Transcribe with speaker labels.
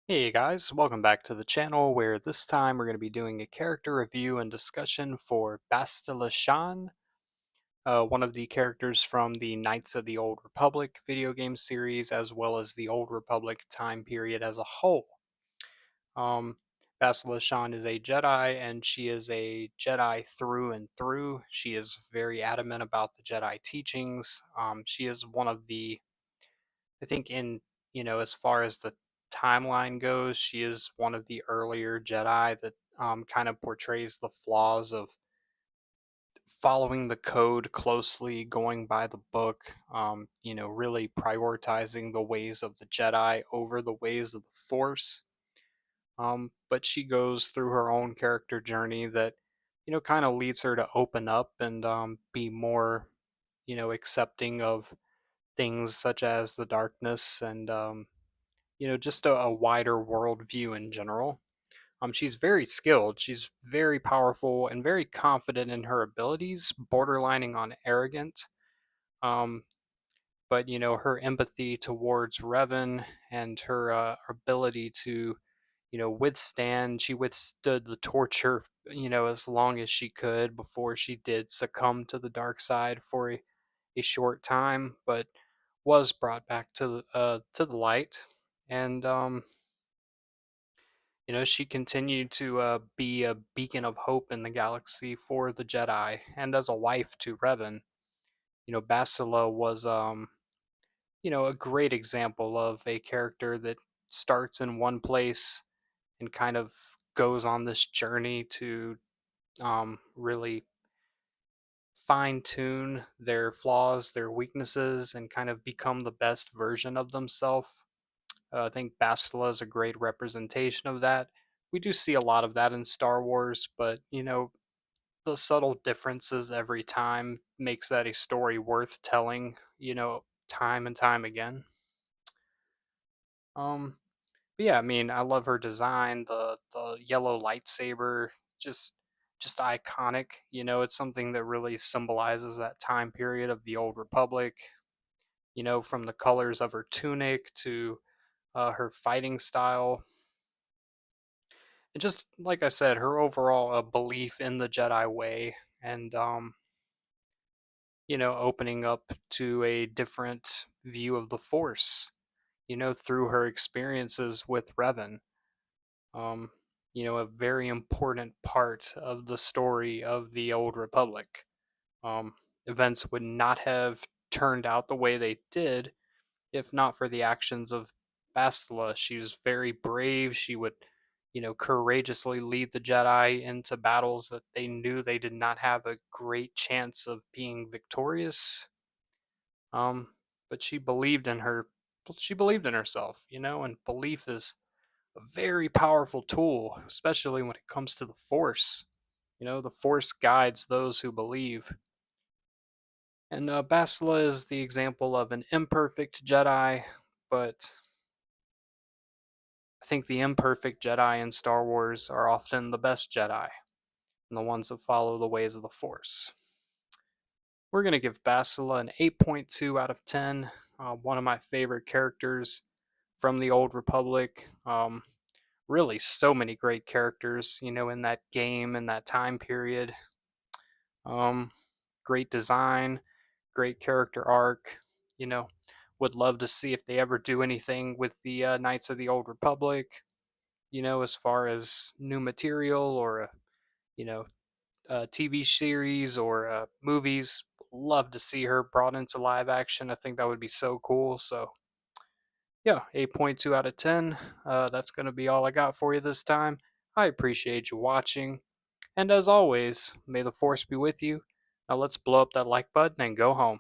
Speaker 1: Hey guys, welcome back to the channel where this time we're going to be doing a character review and discussion for Bastila Shan, one of the characters from the Knights of the Old Republic video game series, as well as the Old Republic time period as a whole. Um, Bastila Shan is a Jedi, and she is a Jedi through and through. She is very adamant about the Jedi teachings. She is one of the I think as far as the timeline goes, she is one of the earlier Jedi that kind of portrays the flaws of following the code closely, going by the book, really prioritizing the ways of the Jedi over the ways of the Force. But she goes through her own character journey that, kind of leads her to open up and be more, accepting of things such as the darkness and just a wider worldview in general. She's very skilled, she's very powerful, and very confident in her abilities, borderlining on arrogant. Um, but her empathy towards Revan and her ability to, she withstood the torture, as long as she could before she did succumb to the dark side for a short time, but was brought back to the light. And she continued to be a beacon of hope in the galaxy for the Jedi, and as a wife to Revan. Bastila was, a great example of a character that starts in one place and kind of goes on this journey to really fine tune their flaws, their weaknesses, and kind of become the best version of themselves. I think Bastila is a great representation of that. We do see a lot of that in Star Wars, but the subtle differences every time makes that a story worth telling, time and time again. Um, but yeah, I mean, I love her design, the yellow lightsaber, just just iconic. It's something that really symbolizes that time period of the Old Republic. From the colors of her tunic to her fighting style. And just like I said, her overall belief in the Jedi way and opening up to a different view of the Force, through her experiences with Revan. Um, a very important part of the story of the Old Republic. Um, Events would not have turned out the way they did if not for the actions of Bastila. She was very brave. She would, courageously lead the Jedi into battles that they knew they did not have a great chance of being victorious. But she believed in her. She believed in herself, and belief is a very powerful tool, especially when it comes to the Force. The Force guides those who believe. And Bastila is the example of an imperfect Jedi, but I think the imperfect Jedi in Star Wars are often the best Jedi and the ones that follow the ways of the Force. We're going to give Bastila an 8.2 out of 10. One of my favorite characters from the Old Republic. Really, so many great characters, in that game and that time period. Um, Great design, great character arc. You know, would love to see if they ever do anything with the Knights of the Old Republic, as far as new material or you know, TV series or movies. Love to see her brought into live action. I think that would be so cool. So, yeah, 8.2 out of 10. That's going to be all I got for you this time. I appreciate you watching. And as always, may the force be with you. Now let's blow up that like button and go home.